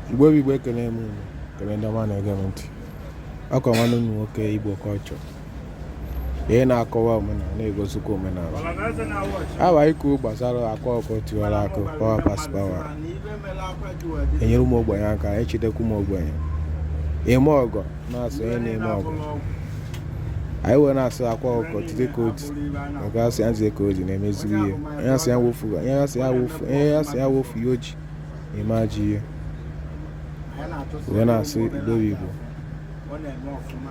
Igbo Igbo ekele m unu kele ndị ọma na-ege m ntị akọ nwanne m nwoke Igbo culture ihe na-akọwa omenala na-egosikwa omenala awa ikwu gbasara akwa ọkọ tiwara akụ power pass power enyere ụmụ ogbenye aka echitekwa ụmụ ogbenye ime ọgọ na-asụ ihe na-eme ọgọ anyị wee na-asụ akwa ọkọ tite ka odi maka asị ya nze ka odi na-emeziri ihe onye asị ya wofu ya wofu ihe oji na-eme ajọ ihe wee na-asụ Igbo Igbo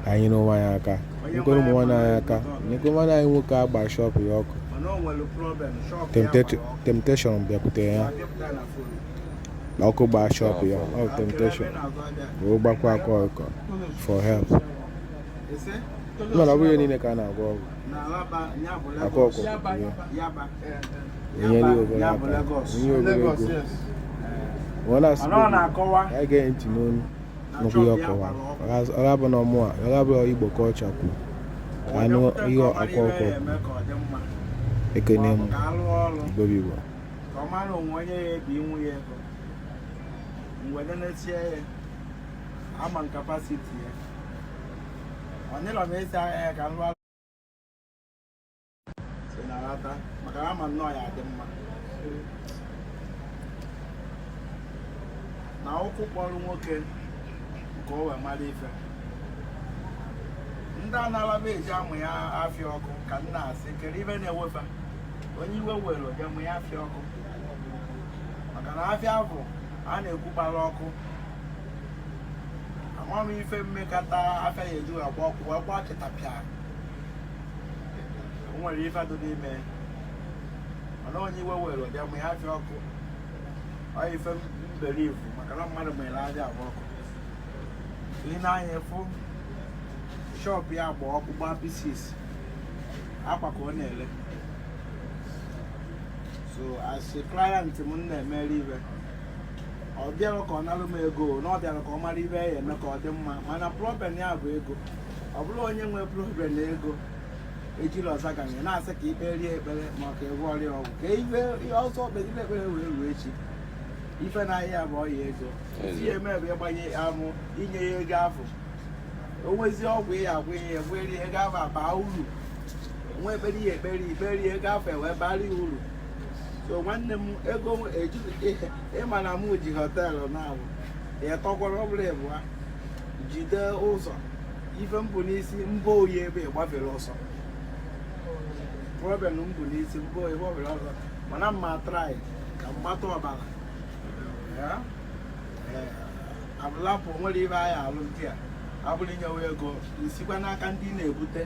anyị n'onwe anyị aka nyekwere ụmụ nwaanyị anyị aka nyekwe nwaanyị anyị nwoke agba shọpụ ya ọkụ temptation bịakwutere ya ọkụ gbaa shọpụ ya ọ temptation wee gbakwa akwa ọkụ for help mana ọ bụghị niile ka a na-agwa ọgwụ akwa ọkụ enyere obere aka nye obere ego wee na-asị anyị ga-enye ntị n'onu nnukwu ihe ọkọwa ọ ga-abụ na ọmụ a ọ ga-abụ Igbo culture kwu anụ ihe akwa ọkọ ekene m Igbo Igbo na ụkwụ kpọrọ nwoke nke o wee mara ife ndị analaba eji amụ ya afịa ọkụ ka m na-asị kere ibe na-ewefa onye iwe were oje mụ ya afịa ọkụ maka na afịa ahụ a na-ekwugbara ọkụ amam ife mmekọta afịa ya eji agba ọkụ wee gba chịtapịa o nwere ife dị n'ime mana onye iwe were oje mụ ya afịa ọkụ ọ ife mberivu maka na mmadụ mere aja agba ọkụ ị na-anya fụ shọpụ ya agba ọkụ gbaa pieces akwa ka ọ na-ele so as a client m na-emere ibe ọ bịara ka ọ nalụ m ego na ọ bịara ka ọ mara ibe ya eme ka ọ dị mma mana problem ya bụ ego ọ bụrụ onye nwee problem na ego ejiri ọzaganye na-asị ka ikpe rie ekpere ma ọ ka ịgwọ ọrịa ọgwụ ka ibe ọsọ kpeziri ekpere wee ruo echi ife na-ahịa bụ ọya ego ihe emebe ịgbanye amụ inye ya ego afọ onwezi ọgwụ ihe agwụ ihe egweri ego afọ abaa uru nwa ekpere ihe ikperi ego afọ ewee bara ya uru so nwanne m ego ịma na mụ ji họteelụ na-abụ ya tọkwara ọ bụla ịbụa jide ụzọ ife mbụ n'isi mbụ oyi ebe ịgbafere ọsọ problem mbụ n'isi mbụ oyi gbafere ọsọ mana mma trai ka mgbata ọbara abụlapụ nwere ibe anyị alụ ndị a abụrụ inyewe ego isikwa n'aka ndị na-ebute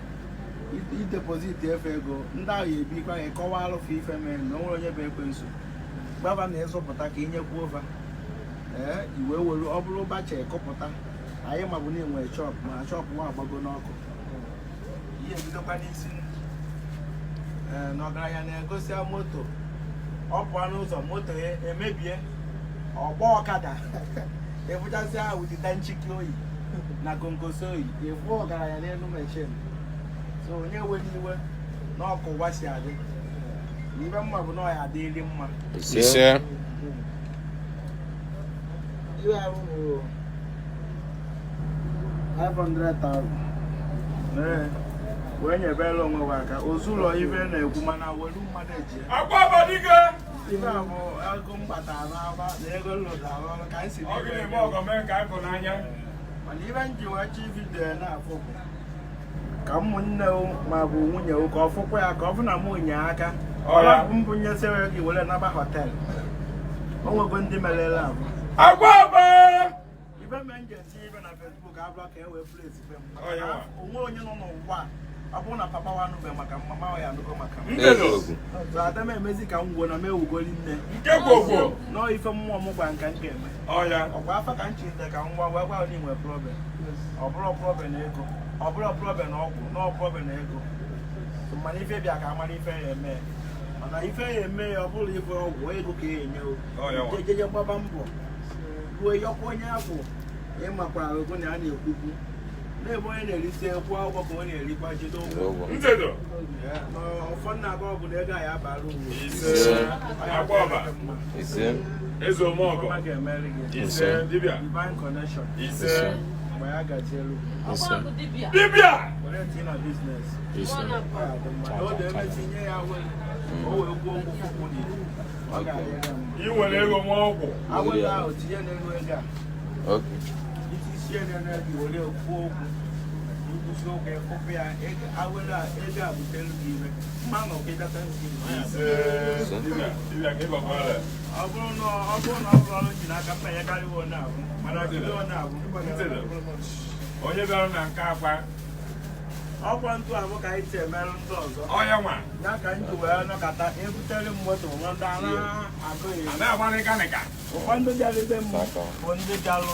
idepoziti efe ego ndị ahụ ebikwa ya kọwa alụfụ ife mere na onwere onye bụ ekwensu gbaba na ịzụpụta ka inyekwu ụva iwe were ọ bụrụ ụbacha ekọpụta anyị mabụ na enwere chọpụ ma chọpụ nwa agbago n'ọkụ ihe ebidokwa n'isi na ọgaranya na-egosi moto ọ pụọ n'ụzọ moto ya emebie ọgba ọkada ebuchasị ahụ dịta nchiki oyi na gongosi oyi efu ọgaranya n'elu mechin so onye were iwe na ọkụ ụwa si adị n'ibe mma bụ na ọ ya adịrị mma iwe ahụ bụ 500,000 wee nyebere onwe wa aka ozụlọ ibe na-ekwu mana welu mmadụ eji ibe a bụ ego mgbata n'aba na ego lụtara ọrụ ka anyị si mana ibe m ji wee chi vidiyo na-afụ bụ ka ụmụnne ma bụ nwunye ka ọ fụkwa ya ka ọ bụ na mụ nye aka ọla mbụ nyesịrị gị were naba họteelụ o nwego ndị merere abụ ibe me nje tinye ibe na Facebook abụla ka e wee plesi ibe m onwe onye nọ n'ụwa ọ bụrụ na papa wa anụbe maka mama ya anụgo maka m ada m emezi ka m gwuo na m ewugoli nne nọọ ife mmụọ m gwa nka m ga-eme ọgwa afa ka m chite ka m gwa wee gwa onye nwere problem ọ bụrụ problem ego ọ bụrụ problem ọgwụ nọọ problem ego mana ife bịa ka amara ife ya eme mana ife ya eme ya ọ bụrụ ife ọgwụ ego ka ya enye o jeje gbaba mbọ ruo yọkwa onye afọ ịmakwara ego na a na-ekwukwu n'ebe onye na-erite ekwu akwụkwọ ka ọ na-erikwa jide ụgwọ ụfọdụ na-agba ọgwụ na ego anyị abara uru Ezo Mogo. Ise Dibia. Divine connection. Ise. Mayaga Zelu. Dibia. Tina business. Ise. Oh, the message ya we. Oh, go go You will ego Mogo. I will out here and then Okay. it is here and then you will go. So I will tell you, man, okay, that's Dibia give a mother. I don't know, I don't know, I can play a guy now. But I don't know. Onye bịara na nke akwa. I want to have a guy to melon dogs. Onye nwa. Ya ka anyị wee nọkọta ebutere m moto nwanda na agụghị. Ana agba nịkanịka. Ụfọdụ bịara ebe m bụ ndị bịara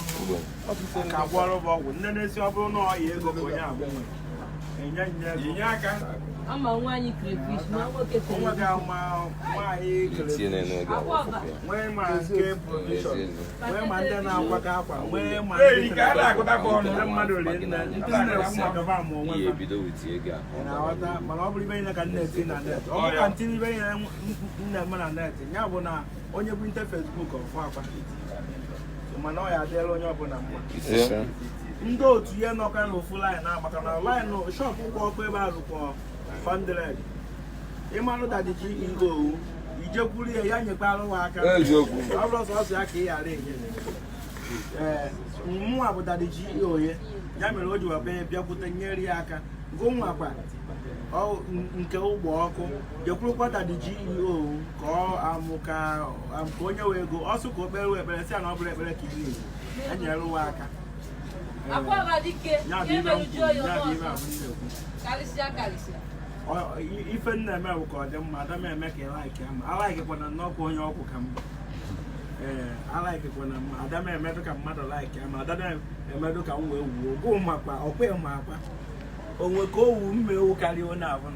ka gwọrọ m ọgwụ. Nne na-esi ọ bụrụ na ọ yi ego ka onye agwụ nwe. Enye aka. Ama nwaanyị crayfish ma nwoke tere. Nwa ga-ama nwaanyị crayfish. Nwee ma nke provision. Nwee ma ndị na-akwaka akwa. Nwee ma ndị mmadụ rie nne. Ndị na-ekwu maka fa ma onwe fa. Na-aghọta mana ọ bụrụ ibe ihe ka nne eti na net. Ọ bụrụ ka ntinye ibe ihe nne eme na net. Ya bụ na onye bụ nte Facebook ọfụ akwa. Mana ọ ya adịela onye ọbụla mma. Ndị otu ihe nọkwa n'ofu line na-agbaka na line shọpụ ụkwụ ọkụ ebe a rụkwa 100. Ịmanụ dadi ji ihe owu ijekwuru ya nyekwa arụwa aka ọ bụrụ sọsọ ya ka ị ghara enye mụnwa bụ dadi ji ihe oye ya mere o ji webe bịakwute nyere ya aka gụnwakwa nke ụgbọ ọkụ jekwurukwa dadi ji ihe owu ka ọ amụ ka onye wee ego ọsụ ka o kpere ekpere si ya na ọ bụrụ ekpere ka ị na-eji enyere ụwa aka ife nna eme bụ ka ọ dị mma ada m eme ka ịlaiki ama alaikikwana nnọkwa onye ọkwụ ka mma alaikikwana mma ada m emedu ka mmadụ laiki ama ada m emedu ka m wee wuo gụ makwa ọkwa ma akwa onwe ka owu mma ewu karịa onye abụọ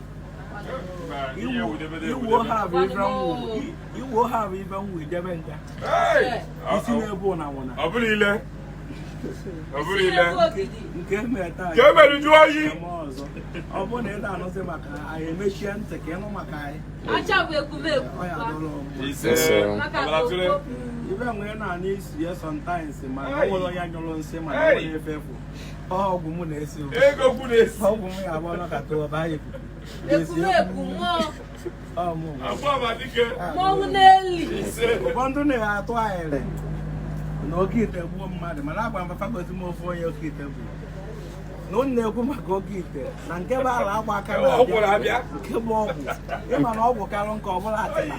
iwu ha bụ ibe m wee debe nja isi na-ebu na nwụna Ọ bụrụ ile. nke mere taa ka emere ju oyi ọ bụrụ na ị na-anụzi maka anyị emechie ntị ka ịnụ maka anyị Acha bụ ekwumekwu. ọ ya dụrụ ibe nwere na-anụ isi ya sometimes ma ọ nwere onye anyụrụ nsị ma ọ nwere efefu ọgwụ m na-esi ọgwụ m ya abụọ nọkata ọba anyị Ekwumekwu mmọnwụ n'eli. ụfọdụ na-atụ ahịrị na oke ite gbuo mmadụ mana agba mfafa gozi m ofu onye oke ite bụ na ọ na-ekwu maka oke ite na nke bụ ala agba aka na-abịa nke bụ ọgwụ ịma na ọgwụ karụ nka ọ bụla atịla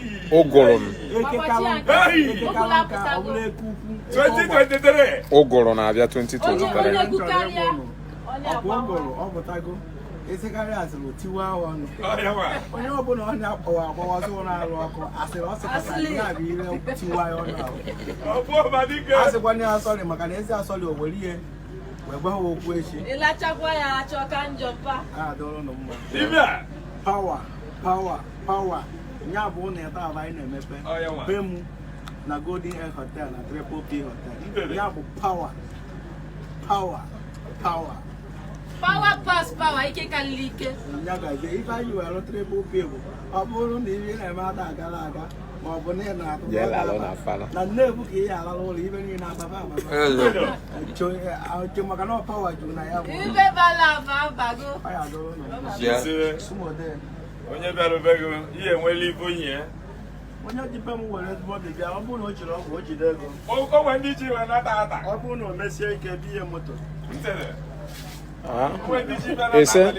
eke karụ nka ọ bụla eke ukwu 2023 ụgụrụ na-abịa 2023 ụgụrụ ọ pụtago esikarị asịrị tiwa ọnụ onye ọbụla ọ na-akpọwa agbawazi ụlọ arụ ọkụ asịrị ọ sịkọtara ya bụ ire tiwa ya ọnụ ahụ asịkwana ya asọrị maka na ezi asọrị o were ihe wee gwa ha okwu echi Ịlachakwa ya achọ ka njọpa. adọrọ nụ mma pawa ya bụ ụlọ ịta aba anyị na-emepe be mụ na Golden Air Hotel na Triple P Hotel ya bụ pawa Power pass power ike karịrị ike. ya gazie ife anyị were Triple P bụ ọ bụrụ na ihe na-eme ada agara aga ma ọ bụ na ị na-atụ na nnebu ka ihe alala ụlọ ibe niile agbaba agbaba maka na pawa juru na ya bụ Ibe bala aba abago. ọ ya dụrụ nụ ụmụde onye bịara be gị ihe enwela ibu onye ya onye ji be m were ezigbo dị bịa ọ bụrụ na o jiri ọgwụ o jide ego o nwere ndị ji wee nata ata ọ bụrụ na o mesie ike biye moto Ise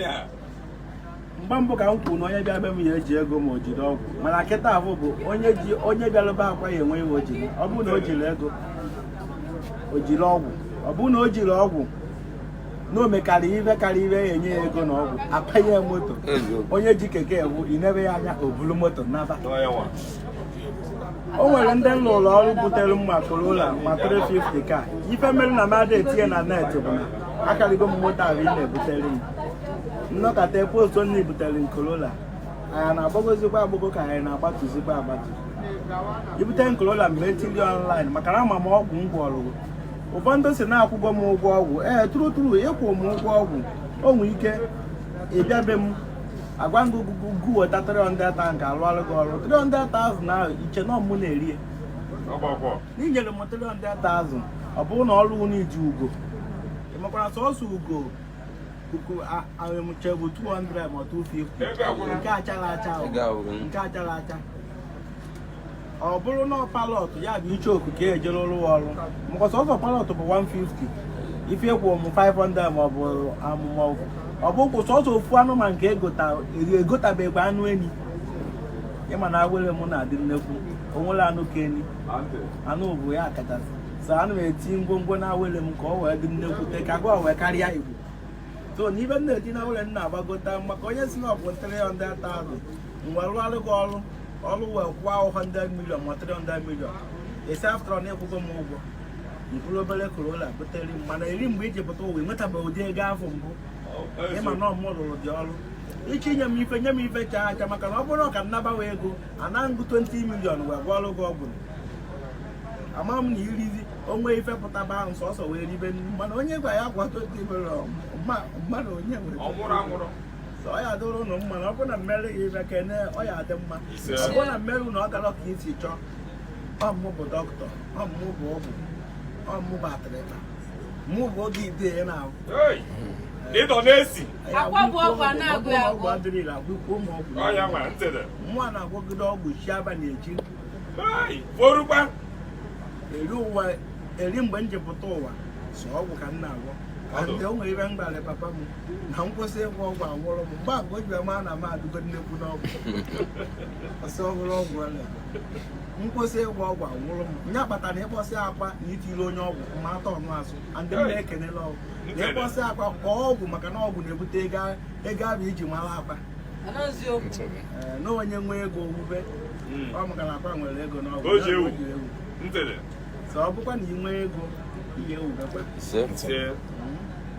mgbe mbụ ka m kwuru na onye bịa be m ya eji ego ma o jiri ọgwụ mana kịta ahụ bụ onye bịara be akwa ya enwe iwe o jiri ọ bụrụ na o jiri ego o jiri ọgwụ ọ bụrụ na o jiri ọgwụ na o mekarị ibe karịa ibe ya enye ya ego na ọgwụ apanye moto onye ji keke ewu inebe ya anya o buru moto naba o nwere ndị ụlọ ọrụ butere m ma Corolla ma 350 ka ife mere na mmadụ etinye na net bụ na akarịgo m moto ahụ ị na-ebutere m nnọkọta postu onye butere m Corolla anyị na-agbagozikwa agbụgo ka anyị na-agbatụzikwa agbatu ibute m Corolla mgbe etili online maka na ama m ọgwụ ngwa ọrụgụ ụfọdụ si na-akwụgo m ụgwọ ọgwụ tụrụtụrụ ịkwụ m ụgwọ ọgwụ o nwere ike ịbịabe m agwa ngụgụ weta 300 nke alụọrụ gị ọrụ 300,000 ahụ iche na ọmụ na-erie n'inyere m 300,000 ọ bụrụ na ọrụ unu iji ugo ị makwara sọsọ ugo puku ahụmche bụ 200 ma 250 nke achara acha nke achara acha ọ bụrụ na palọt ya bụ iche oku ka ejere ụlọ ọrụ maka sọsọ palọt bụ 150 ife kwụ m 500 ma ọ bụ amụma ọ bụ kwụ sọsọ ofu anụmanụ nke egotabegbe anụ enyi ịma na agwere m na-adị nnekwu onwere anụ ka enyi anụ bụ ya kachasị so ana m eti ngwongwo na awele m ka ọ wee dị nnekwute ka gwa wee karịa Igbo so n'ibe m na-eti na awele m na-agbagota maka onye si na ọ bụ 300,000 mgbe rụọrụ gị ọrụ wee kwụọ 100 million ma 300 million esi after na ekwugo m ụgwọ mkpụrụ obere Corolla butere m mana eri mgbe iji pụta ụwa enwetabeghị ụdị ego afọ mbụ ịma na ọmụ rụrụ dị ọrụ iche nye m ife chaa acha maka na ọ bụrụ ka nnabawa ego ana ngụ 20 million wee gwọọrụ gị ọgwụ ama m na irizi onwe ife pụtaba ahụ sọsọ wee ribe mana onye gwa ya kwado mmadụ onye nwere ọ ya dụrụ ụnụ mma na ọ bụrụ na mmeri gị ife kene ọ ya dị mma ọ bụrụ na mmeri na ọ gara ka isi chọọ ọmụ bụ dọkịta ọmụ bụ ọgwụ ọmụ bụ atịrịta mụ bụ oge ide na-ahụ ịdọ na-esi akwa bụ ọgwụ a na-agụ ọgwụ adịrịla agwụkwọ ụmụ ọgwụ mmụọ na-agwọgide ọgwụ chi abalị echi forukwa eri mgbe m ji pụta ụwa so ọgwụ ka m na-agwọ ndị o nwere ibe m gbalị papa m na nkwụsị ịgwọ ọgwụ agwụrụ m mgbe agwa o ji ama na m adụgo nnekwu n'ọgwụ ọsọ ọhụrụ ọgwụ ọla nkwụsị ịgwọ ọgwụ agwụrụ m nye kpatara na ịkpọsị akwa na itiri onye ọgwụ ma atọ ọnụ azụ ndị m na-ekenela ọgwụ na ịkpọsị akwa kpọọ ọgwụ maka na ọgwụ na-ebute ego abụ iji mara akwa na onye nwe ego owube ọ maka na akwa nwere ego n'ọgwụ so ọ bụkwa na ị nwee ego ihe ewubekwa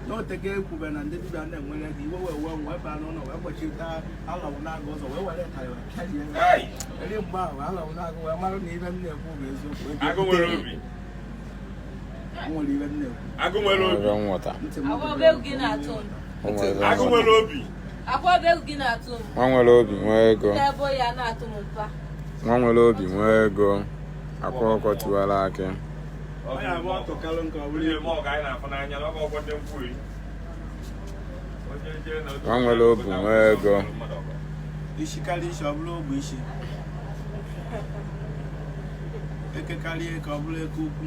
n'oteke ekwube na ndị dibịa na-enwere ego iwe wee baa n'ụlọ wee gbochita alọwụ na-agụ ụzọ wee were tara eri mgbe ahụ alọwụ na-agụ wee mara na ibe m na-ekwu bụ eziokwu nwere ibe m na-ekwu agụ nwere obi nwa nwere obi nwee ego nwa nwere obi nwee ego akwa ọkọ tiwara akị nwa nwere obi nwee ego isi karịa isi ọ bụrụ ogbe isi eke karịa eke ọ bụrụ eke ukwu